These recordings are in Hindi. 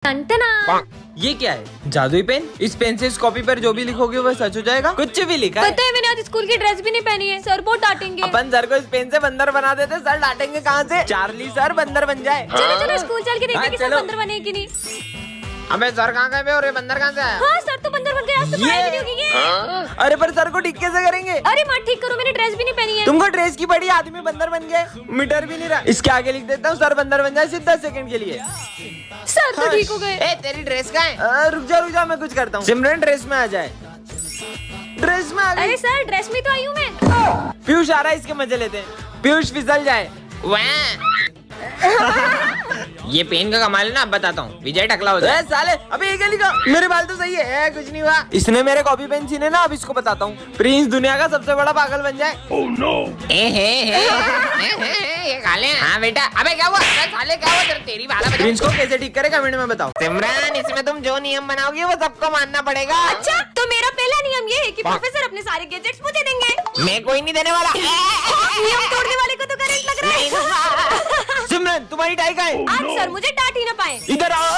टंटना। ये क्या है? जादुई पेन? इस पेन से इस कॉपी पर जो भी लिखोगे वह सच हो जाएगा? कुछ भी लिखा है? पता है मैंने आज स्कूल की ड्रेस भी नहीं पहनी है, सर बहुत डांटेंगे। अपन सर को इस पेन से बंदर बना देते, सर डांटेंगे कहाँ से? चार्ली सर बंदर बन जाए। चलो चलो स्कूल चल के देखते हैं कि सर चलो। बंदर बने कि नहीं। अबे सर कहाँ गए और ये बंदर कहाँ से आया? हाँ सर तो बंदर बन गए, आज तो पढ़ाई भी नहीं होगी ये। अरे पर सर को ठीक कैसे करेंगे? अरे माँ ठीक करो, मैंने ड्रेस भी नहीं पहनी है। तुमको ड्रेस की बड़ी, आदमी बंदर बन गए, मीटर भी नहीं रहा। इसके आगे लिख देता हूँ सर बंदर बन जाए सिर्फ 10 सेकंड के लिए। सर तो ठीक हो गए। ए तेरी ड्रेस कहाँ है? रुक जा मैं कुछ करता हूँ। सिमरन ड्रेस में आ जाए। ड्रेस में आ गई। अरे सर ड्रेस में तो आई हूँ मैं। पीयूष आ रहा है, इसके मजे लेते हैं। पीयूष फिसल जाए। ये पेन का कमाल है ना, अब बताता हूँ। विजय टकला हो जाए। साले अबे ये क्या लिखा? मेरे बाल तो सही है, कुछ नहीं हुआ। इसने मेरे कॉपी पेन छीने ना, अब इसको बताता हूँ। प्रिंस दुनिया का सबसे बड़ा पागल बन जाए। Oh no! ये काले हैं। हाँ बेटा। अबे क्या हुआ? साले क्या हुआ? तेरी बात प्रिंस को कैसे ठीक करे कमेंट में बताओ। सिमरन इसमें तुम जो नियम बनाओगी वो सबको मानना पड़ेगा। अच्छा तो मेरा पहला नियम ये है कि प्रोफेसर अपने सारे गैजेट्स मुझे देंगे। मैं कोई नहीं देने वाला। नियम तोड़ने वाले को तो करंट लग रहा है। सिमरन तुम्हारी टाई कहाँ है? आज सर मुझे डांट ही ना पाए। इधर आओ।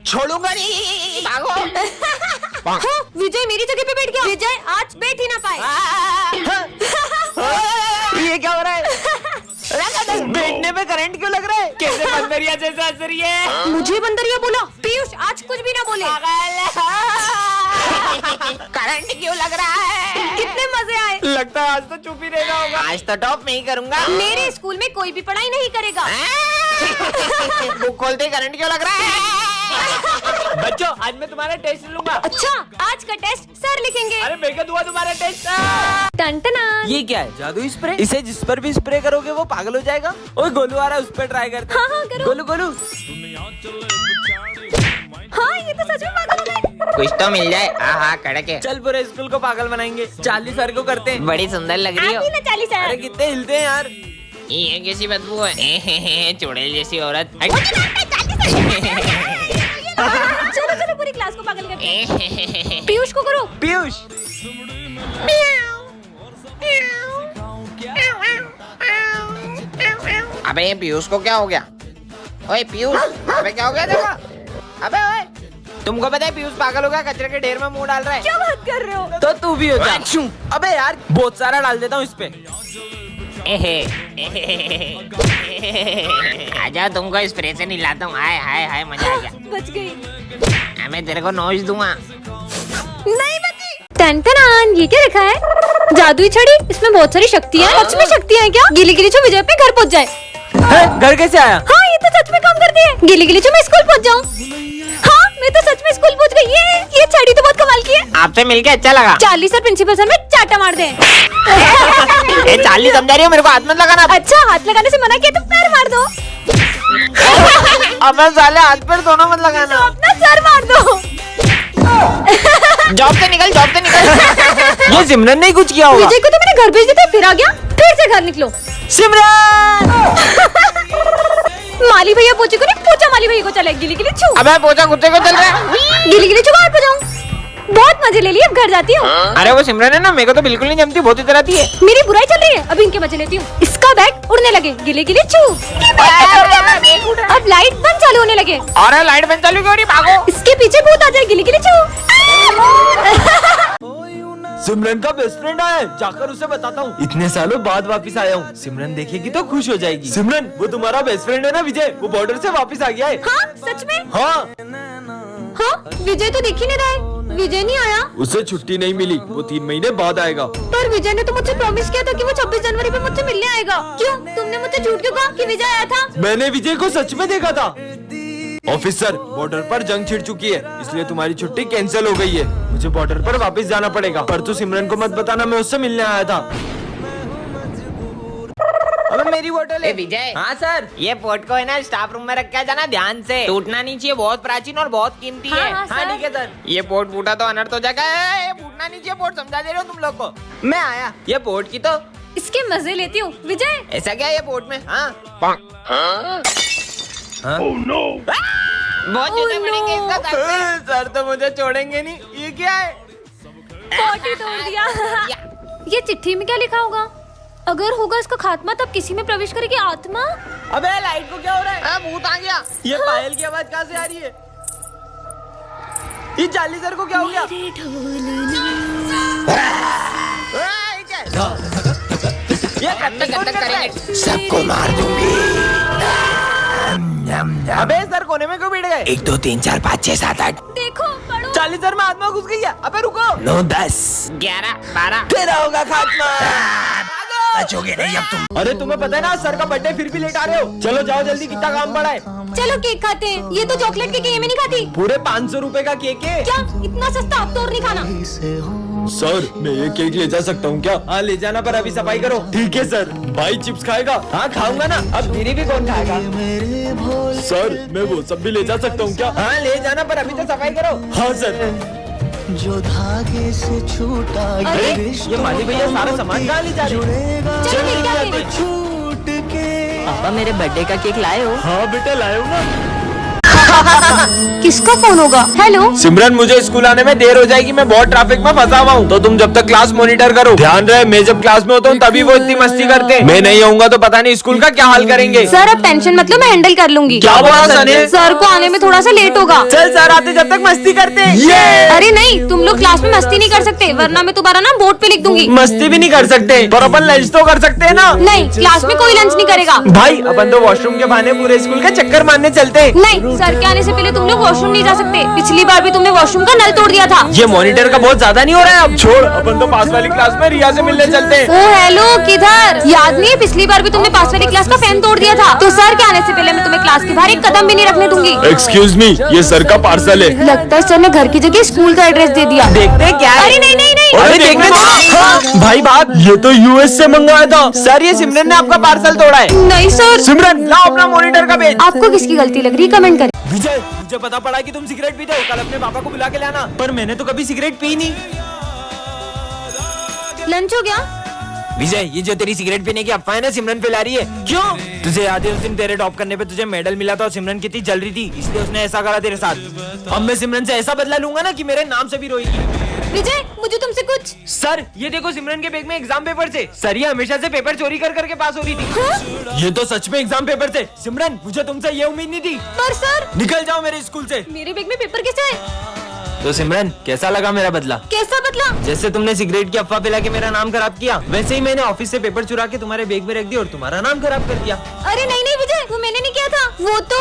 छोड़ूंगा नहीं, भागो। हाँ, विजय मेरी जगह पे बैठ गया। विजय आज बैठ ही ना पाए। ये क्या हो रहा है? बैठने में करंट क्यों लग रहा है? कैसे बंदरिया जैसा हंस रही है? मुझे बंदरिया बोला। पीयूष आज कुछ भी ना बोले। करंट क्यों लग रहा है? कितने मजे आए। लगता है आज तो चुप ही रहना होगा। आज तो टॉप नहीं करूंगा। मेरे स्कूल में कोई भी पढ़ाई नहीं करेगा। बुक खोलते करंट क्यों लग रहा है? बच्चों आज मैं तुम्हारा टेस्ट लूंगा। अच्छा आज का टेस्ट सर लिखेंगे। अरे मैं दूंगा तुम्हारा टेस्ट। टंटना। ये क्या है? जादू स्प्रे? इसे जिस पर भी स्प्रे करोगे वो पागल हो जाएगा। ओए गोलू आ रहा है, उस पर ट्राई करते हैं। हाँ करो। गोलू गोलू हाँ ये तो सच में पागल हो गए। कुछ तो मिल जाए। हाँ कड़क है। चल पूरे स्कूल को पागल बनाएंगे। चार्ली सर को करते हैं। बड़ी सुंदर लग रही आप ही ना 40 अरे सर। कितने हिलते हैं यार। ये कैसी बदबू है? चुड़ैल जैसी औरत। चलो चलो पूरी क्लास को पागल करते हैं। पीयूष को करो। पीयूष अबे ये पीयूष को क्या हो गया? ओए पीयूष, अबे क्या हो गया देखो? अबे ओए तुमको पता है पीयूष पागल हो गया, कचरे के ढेर में मुंह डाल रहा है। क्या बात कर रहे हो? तो तू भी हो जा। अबे यार बहुत सारा डाल देता हूँ इस पे। आजा तुमको स्प्रे से निलाता हूँ। हाय हाय हाय मजा आ गया। बच गई। मैं तेरे को नोच दूंगा। नहीं बची। टंटनान ये क्या लिखा है? जादुई छड़ी, इसमें बहुत सारी शक्तियाँ हैं। सच में शक्तियाँ हैं क्या? गिली गिली छू विजय पे घर पहुँच जाए। घर कैसे आया? हाँ ये तो सच में काम करती है। गिली गिली छू मैं स्कूल पहुँच जाऊँ। हाँ मैं तो सच में स्कूल पहुँच गई। ये छड़ी तो बहुत कमाल की है। आपसे मिलके अच्छा लगा। चार्ली सर प्रिंसिपल सर में चाटा मार दे। ए चार्ली समझा रही हो मेरे को? हाथ मत लगाना। अच्छा हाथ लगाने से मना किया तो पैर मार दो। अब साले हाथ पैर दोनों मत लगाना। तो अपना सर मार दो। जॉब से निकल, जॉब से निकल। ये सिमरन ने कुछ किया होगा। विजय को तो मैंने घर भेज दिया था, फिर आ गया। फिर से घर निकलो। सिमरन माली भैया पोचे को नहीं, पोचा माली भैया को चले। गिली गिली छू। अबे पोचा कुत्ते को चल रहा है। गिली गिली छू बाहर पे जाऊँ। बहुत मजे ले लिए, अब घर जाती हूँ। अरे वो सिमरन है ना, मेरे को तो बिल्कुल नहीं जमती, बहुत इधर आती है। मेरी बुराई चल रही है, अभी इनके मजे लेती हूँ। इसका बैग उड़ने लगे। गिली गिली छू। अब लाइट बंद चालू होने लगे। अरे लाइट बंद चालू क्यों नहीं? भागो। इसके पीछे भूत आ जाए। गिली गिली छू। सिमरन का बेस्ट फ्रेंड आया है, जाकर उसे बताता हूँ। इतने सालों बाद वापस आया हूँ। सिमरन देखेगी तो खुश हो जाएगी। सिमरन वो तुम्हारा बेस्ट फ्रेंड है ना विजय, वो बॉर्डर से वापस आ गया है। हाँ सच में? हाँ हाँ विजय तो दिख ही नहीं रहा है। विजय नहीं आया। उसे छुट्टी नहीं मिली, वो 3 महीने बाद आएगा। पर विजय ने तो मुझसे प्रॉमिस किया था कि वो 26 जनवरी पे मुझसे मिलने आएगा। क्यों तुमने मुझसे झूठ क्यों कहा कि विजय आया था? मैंने विजय को सच में देखा था। ऑफिसर बॉर्डर पर जंग छिड़ चुकी है, इसलिए तुम्हारी छुट्टी कैंसिल हो गई है। मुझे बॉर्डर पर वापस जाना पड़ेगा। पर तू सिमरन को मत बताना मैं उससे मिलने आया था। अबे मेरी बोतल है। विजय। हाँ सर। ये पोर्ट को है ना स्टाफ रूम में रख के जाना, ध्यान से। टूटना नहीं चाहिए, बहुत प्राचीन और बहुत कीमती है। हाँ, हाँ ठीक है सर। ये पोर्ट फूटा तो अनर्थ हो जाएगा। ये फूटना नहीं चाहिए पोर्ट, समझा दे रहे हो तुम लोग को। मैं आया। ये पोर्ट की तो इसके मजे लेती हूँ। विजय ऐसा क्या है ये पोर्ट में? हाँ Oh no! बहुत जूते पड़ेंगे इसका सर पे। सर तो मुझे छोड़ेंगे नहीं। ये क्या है? पॉटी तोड़ दिया। ये चिट्ठी में क्या लिखा होगा? अगर होगा इसका खात्मा तब किसी में प्रवेश करेगी आत्मा। अबे लाइट को क्या हो रहा है? भूत आ गया। ये पायल की आवाज कहाँ से आ रही है? ये चार्ली सर को क्या हो गया? ये गंदा करेंगे। सबको मार दूंगी। अबे सर कोने में क्यों बैठ गए? 1 2 3 4 5 6 7 8 देखो पढ़ो। चार्ली सर में आत्मा घुस गई है। अबे रुको। 9 10 11 12 तेरा होगा खात्मा। बचोगे नहीं अब तुम। अरे तुम्हें पता है ना सर का बर्थडे फिर भी लेट आ रहे हो। चलो जाओ जल्दी, कितना काम पड़ा है। चलो केक खाते हैं। ये तो चॉकलेट केक है, ये मैं नहीं खाती। पूरे 500 रुपए का केक है। क्या इतना सस्ता? अब तो और नहीं खाना। सर मैं ये केक ले जा सकता हूँ क्या? हाँ ले जाना, पर अभी सफाई करो। ठीक है सर। भाई चिप्स खाएगा? हाँ खाऊंगा ना। अब मेरी भी कौन खाएगा? सर मैं वो सब भी ले जा सकता हूँ क्या? हाँ ले जाना, पर अभी तो सफाई करो। हाँ सर। जो धागे से छूटा अरे, ये माली भैया सारा सामान कहाँ ले जा रहे हैं? चलो केक खाते हैं। छूट के पापा मेरे बर्थडे का केक लाए हो? हाँ बेटा लाए हो ना। किसका फोन होगा? हेलो। सिमरन मुझे स्कूल आने में देर हो जाएगी, मैं बहुत ट्रैफिक में फंसा हुआ हूँ, तो तुम जब तक क्लास मॉनिटर करो। ध्यान रहे मैं जब क्लास में होता हूँ तभी वो इतनी मस्ती करते हैं। मैं नहीं आऊंगा तो पता नहीं स्कूल का क्या हाल करेंगे। सर अब टेंशन मतलब मैं हैंडल कर लूंगी। क्या बोला सर ने? सर को आने में थोड़ा सा लेट होगा। चल सर आते जब तक मस्ती करते हैं। अरे नहीं, तुम लोग क्लास में मस्ती नहीं कर सकते, वरना मैं तुम्हारा नाम बोर्ड पे लिख दूंगी। मस्ती भी नहीं कर सकते, पर अपन लंच तो कर सकते हैं ना। नहीं, क्लास में कोई लंच नहीं करेगा। भाई अपन तो वॉशरूम के बहाने पूरे स्कूल का चक्कर मारने चलते हैं। नहीं, सर के आने से पहले तुम लोग वॉशरूम नहीं जा सकते। पिछली बार भी तुमने वॉशरूम का नल तोड़ दिया था। ये मॉनिटर का बहुत ज्यादा नहीं हो रहा है? अब छोड़, अपन तो पास वाली क्लास में रिया से मिलने चलते हैं। ओ हेलो, किधर? याद नहीं है पिछली बार भी तुमने पास वाली क्लास का फैन तोड़ दिया था? तो सर के आने से पहले मैं तुम्हें क्लास के बाहर एक कदम भी नहीं रखने दूंगी। एक्सक्यूज मी, ये सर का पार्सल है। लगता है सर ने घर की जगह स्कूल का एड्रेस दे दिया। देखते हैं क्या है। अरे नहीं नहीं नहीं। अरे देखने दो। हाँ, भाई बात ये तो यूएस से मंगवाया था। सर ये सिमरन ने आपका पार्सल तोड़ा है। नहीं सर। सिमरन लाओ अपना मॉनिटर का पेज। आपको किसकी गलती लग रही है? कमेंट करें। विजय मुझे पता पड़ा कि तुम सिगरेट पीते हो, कल अपने पापा को बुला के लाना। पर मैंने तो कभी सिगरेट पी नहीं। लंच हो गया? विजय ये जो तेरी सिगरेट पीने की अफवाह है ना, सिमरन फैला रही है। क्यों? तुझे याद है उस दिन तेरे टॉप करने पे तुझे मेडल मिला था और सिमरन कितनी जल रही थी, इसलिए उसने ऐसा करा तेरे साथ। अब मैं सिमरन से ऐसा बदला लूंगा ना कि मेरे नाम से भी रोएगी। विजय मुझे तुमसे कुछ। सर ये देखो सिमरन के बैग में एग्जाम पेपर थे। सर ये हमेशा से पेपर चोरी कर करके पास हो रही थी। ये तो सच में एग्जाम पेपर थे। सिमरन मुझे तुमसे ये उम्मीद नहीं थी। पर सर। निकल जाओ मेरे स्कूल से। मेरे बैग में पेपर कैसे है? तो सिमरन कैसा लगा मेरा बदला? कैसा बदला? जैसे तुमने सिगरेट की अफवाह फैला के मेरा नाम खराब किया, वैसे ही मैंने ऑफिस से पेपर चुरा के तुम्हारे बैग में रख दिया और तुम्हारा नाम खराब कर दिया। अरे नहीं नहीं विजय, वो मैंने नहीं किया था। वो तो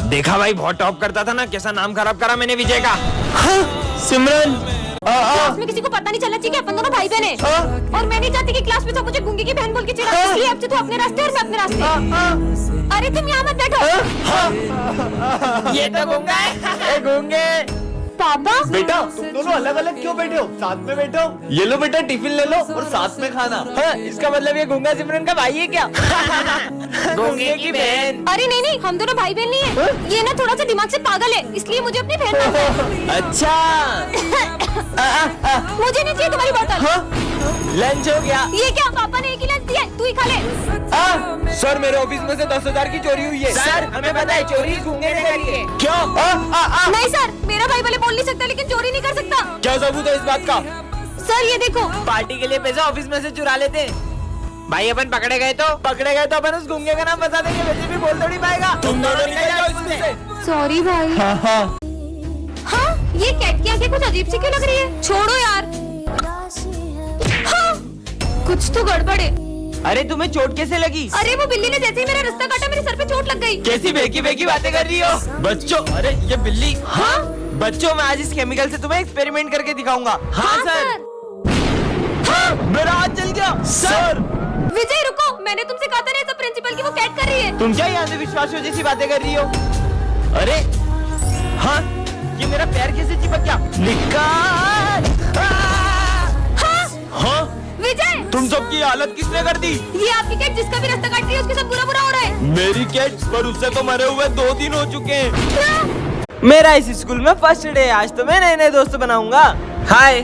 देखा भाई बहुत टॉप करता था ना, कैसा नाम खराब करा मैंने विजय का। हाँ, सिमरन क्लास में किसी को पता नहीं चलना चाहिए कि अपन दोनों भाई बहन हैं। और मैं नहीं चाहती कि क्लास में सब मुझे गूंगी की बहन बोल के चिढ़ाए। इसलिए अब से तू अपने रास्ते और मैं अपने रास्ते। अरे तुम यहाँ मत बैठो। ये तो गूंगा है। गूंगे पापा बेटा तुम दोनों अलग अलग क्यों बैठे हो? साथ में बैठो। ये लो बेटा टिफिन ले लो और साथ में खाना। हाँ, इसका मतलब ये गूंगा सिमरन का भाई है क्या? गूंगे की बहन। अरे नहीं नहीं, हम दोनों भाई बहन नहीं है। ये ना थोड़ा सा दिमाग से पागल है, इसलिए मुझे अपनी बहन मानता है। अच्छा मुझे नहीं चाहिए तुम्हारी बोतल। लंच हो गया। ये क्या? पापा ने एक ही लंच दिया है, तू ही खा ले। सर मेरे ऑफिस में से 10,000 की चोरी हुई है। सर हमें पता है, चोरी गूंगे ने करी है। क्यों? नहीं सर, मेरा भाई भले बोल नहीं सकता लेकिन चोरी नहीं कर सकता। क्या सबूत है इस बात का? सर ये देखो। पार्टी के लिए पैसा ऑफिस में से चुरा लेते हैं। भाई अपन पकड़े गए तो अपन उस गूंगे का नाम बता देंगे, वैसे भी बोल थोड़ी पाएगा। तुम दोनों निकल जाओ इसमें से। सॉरी भाई। हाँ, ये कैट की आंखें कुछ अजीब सी क्यों लग रही है? छोड़ो यार। हाँ, कुछ तो गड़बड़ है। अरे तुम्हें चोट कैसे लगी? अरे वो बिल्ली ने जैसे ही मेरा रास्ता काटा मेरे सर पे चोट लग गई। कैसी बेकी बेकी बातें कर रही हो बच्चों? अरे ये बिल्ली। हाँ बच्चों मैं आज इस केमिकल से तुम्हें एक्सपेरिमेंट करके दिखाऊंगा। हाँ सर। मेरा हाथ जल गया सर। विजय रुको, मैंने तुमसे कहा था ना सब प्रिंसिपल की वो कैट कर रही है। तुम क्या यहाँ विश्वास जैसी बातें कर रही हो? अरे हाँ, ये मेरा पैर कैसे चिपक गया? निकाल। हाँ विजय, तुम सबकी हालत किसने कर दी? ये आपकी कैट जिसका भी रास्ता काट रही है उसके साथ बुरा बुरा हो रहा है। मेरी कैट? पर उससे तो मरे हुए 2 दिन हो चुके हैं। क्या? मेरा इस स्कूल में फर्स्ट डे, आज तो मैं नए नए दोस्त बनाऊंगा। हाय।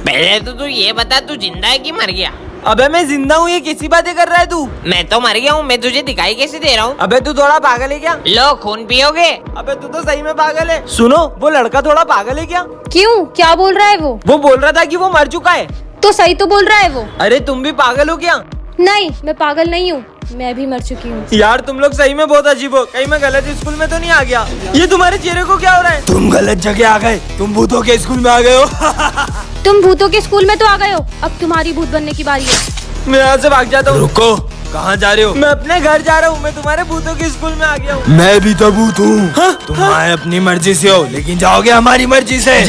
पहले तो तू ये बता, तू जिंदा है कि मर गया? अबे मैं जिंदा हूँ, ये कैसी बातें कर रहा है तू? मैं तो मर गया हूँ, मैं तुझे दिखाई कैसे दे रहा हूँ? अबे तू थोड़ा पागल है क्या? लो खून पियोगे? अबे तू तो सही में पागल है। सुनो, वो लड़का थोड़ा पागल है क्या? क्यों, क्या बोल रहा है वो? वो बोल रहा था कि वो मर चुका है। तो सही तो बोल रहा है वो। अरे तुम भी पागल हो क्या? नहीं, मैं पागल नहीं हूँ, मैं भी मर चुकी हूँ। यार तुम लोग सही में बहुत अजीब हो, कहीं मैं गलत स्कूल में तो नहीं आ गया? ये तुम्हारे चेहरे को क्या हो रहा है? तुम गलत जगह आ गए, तुम भूतों के स्कूल में आ गए हो। तुम भूतों के स्कूल में तो आ गए हो, अब तुम्हारी भूत बनने की बारी है। मैं यहाँ से भाग जाता हूँ। रुको, कहाँ जा रहे हो? मैं अपने घर जा रहा हूँ, मैं तुम्हारे भूतों के स्कूल में आ गया हूँ। मैं भी तो भूत हूँ। तुम आए अपनी मर्जी से हो, लेकिन जाओगे हमारी मर्जी से।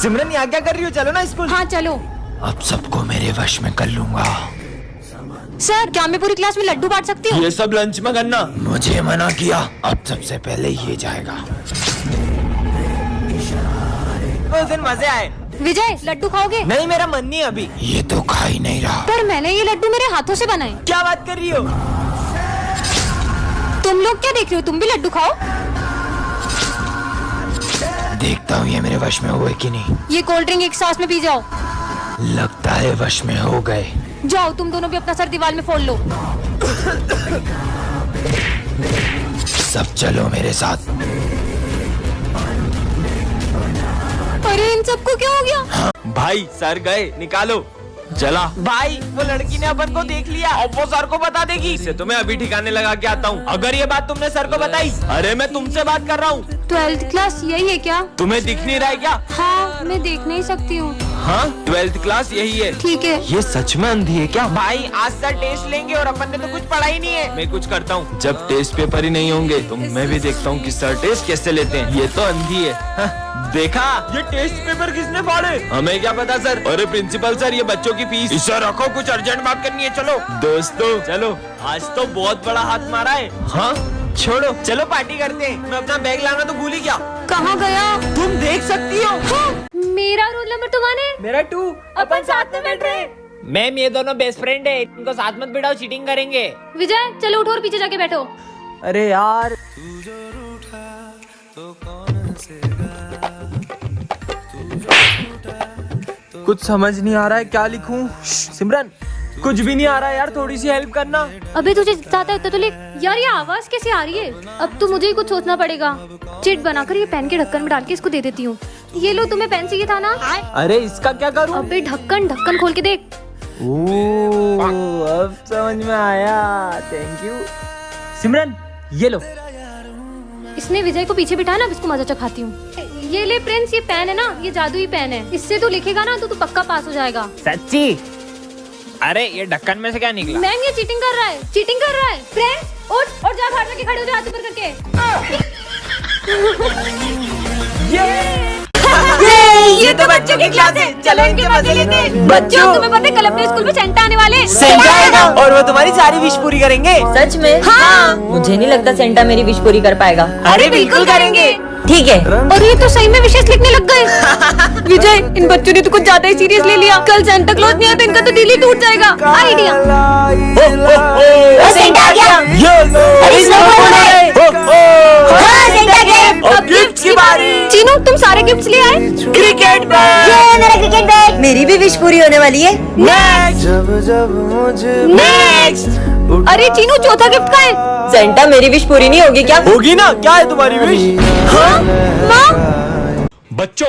सिमरन यहाँ क्या कर रही हो? चलो ना स्कूल। हाँ चलो। अब सबको मेरे वश में कर लूंगा। सर, क्या मैं पूरी क्लास में लड्डू बांट सकती हूँ? ये सब लंच में करना। मुझे मना किया, अब सबसे पहले ये जाएगा। उस दिन मजे आए। विजय, लड्डू खाओगे? नहीं, मेरा मन नहीं अभी। ये तो खा ही नहीं रहा। पर मैंने ये लड्डू मेरे हाथों से बनाए। क्या बात कर रही हो? तुम लोग क्या देख रहे हो? तुम भी लड्डू खाओ। देखता हूँ ये मेरे वश में हुए कि नहीं। ये कोल्ड ड्रिंक एक सांस में पी जाओ। लगता है वश में हो गए। जाओ, तुम दोनों भी अपना सर दीवार में फोड़ लो। सब चलो मेरे साथ। अरे इन सबको क्या हो गया? भाई सर गए, निकालो। चला भाई, वो लड़की ने अपन को देख लिया और वो सर को बता देगी। इसे तो मैं अभी ठिकाने लगा के आता हूँ। अगर ये बात तुमने सर को बताई, अरे मैं तुमसे बात कर रहा हूँ। 12th क्लास यही है क्या? तुम्हें दिख नहीं रहा है क्या? हाँ, मैं देख नहीं सकती हूँ। हाँ, 12th क्लास यही है। ठीक है। ये सच में अंधी है क्या? भाई आज सर टेस्ट लेंगे और अपन ने तो कुछ पढ़ा ही नहीं है। मैं कुछ करता हूँ, जब टेस्ट पेपर ही नहीं होंगे तो मैं भी देखता हूँ कि सर टेस्ट कैसे लेते हैं। ये तो अंधी है। देखा, ये टेस्ट पेपर किसने फाड़े? हमें क्या पता सर। अरे प्रिंसिपल सर, ये बच्चों की फीस। इसे रखो, कुछ अर्जेंट बात करनी है। चलो दोस्तों, चलो। आज तो बहुत बड़ा हाथ मारा है। हाँ छोड़ो, चलो पार्टी करते हैं। मैं अपना बैग लाना तो भूल ही गया। कहाँ गया? तुम देख सकती हो। हाँ, मेरा रोल नंबर तुम्हारे। मेरा 2। अपन साथ में बैठ रहे हैं। मैम ये दोनों बेस्ट फ्रेंड है, इनको साथ मत बिठाओ, चीटिंग करेंगे। विजय, चलो उठो और पीछे जाके बैठो। अरे यार, कुछ समझ नहीं आ रहा है, क्या लिखूं? सिमरन, कुछ भी नहीं आ रहा है यार, थोड़ी सी हेल्प करना। अबे तुझे चाहता है तो लिख। यार ये आवाज कैसे आ रही है? अब तो मुझे ही कुछ सोचना पड़ेगा। चिट बनाकर ये पेन के ढक्कन में डाल के इसको दे देती हूँ। ये लो, तुम्हें पेन चाहिए था ना? अरे इसका क्या करूं? अबे ढक्कन खोल के देख। ओह, अब समझ में आया। थैंक यू सिमरन, ये लो। इसने विजय को पीछे बिठाया ना, अब इसको मजा चखाती हूँ। ये ले प्रिंस, ये पेन है ना, ये जादुई पेन है। इससे तू लिखेगा ना तो तू पक्का पास हो जाएगा। सच्ची? अरे ये ढक्कन में से क्या निकला? मैम ये चीटिंग कर रहा है, चीटिंग कर रहा है। प्रिंस उठ और जा, बाहर जाके खड़े हो जा, हाथ ऊपर करके। ये तो बच्चों की क्लास है, चलो इनके मजे लेते हैं। बच्चों, तुम्हें पता है कल अपने स्कूल में सेंटा आने वाले? सेंटा आएगा और वो तुम्हारी सारी विश पूरी करेंगे। सच में? हाँ। मुझे नहीं लगता सेंटा मेरी विश पूरी कर पाएगा। अरे बिल्कुल करेंगे। ठीक है। और ये तो सही में विशेष लिखने लग गए। विजय, इन बच्चों ने तो कुछ ज्यादा ही सीरियस ले लिया। कल सेंटा क्लॉज नहीं आया तो इनका तो दिल ही टूट जाएगा। आइडिया। सेंटा आ गया। अरे स्नोबॉल है। हाँ, सेंटा गेम। अब गिफ्ट की बारी। चीनू, तुम सारे गिफ्ट्स ले आए? Cricket bat. ये मेरा क्रिकेट बैट। मेरी भी विश पूरी होने वाली है। नेक्स्ट। अरे चीनू, चौथा गिफ्ट का है? सेंटा मेरी विश पूरी नहीं होगी क्या? होगी ना, क्या है तुम्हारी विश? हाँ माँ। बच्चों,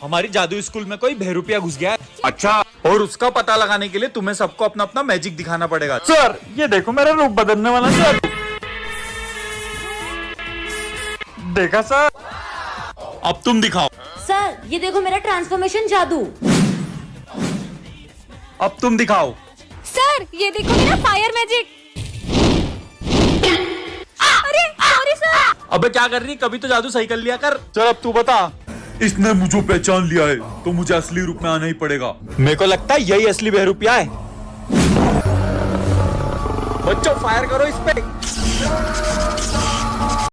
हमारी जादू स्कूल में कोई बहरूपिया घुस गया है। अच्छा, और उसका पता लगाने के लिए तुम्हें सबको अपना अपना मैजिक दिखाना पड़ेगा। सर, ये देखो मेरा रूप बदलने वाला सर। देखा सर? अब तुम दिखाओ। सर, ये देखो मेरा ट्रांसफॉर्मेशन जादू। अब तुम दिखाओ। सर, ये देखो मेरा फायर मैजिक। अरे सॉरी सर। अबे क्या कर रही, कभी तो जादू सही कर लिया कर। चल अब तू बता। इसने मुझे पहचान लिया है तो मुझे असली रूप में आना ही पड़ेगा। मेरे को लगता है यही असली बहरूपिया है। बच्चों फायर करो इस पे।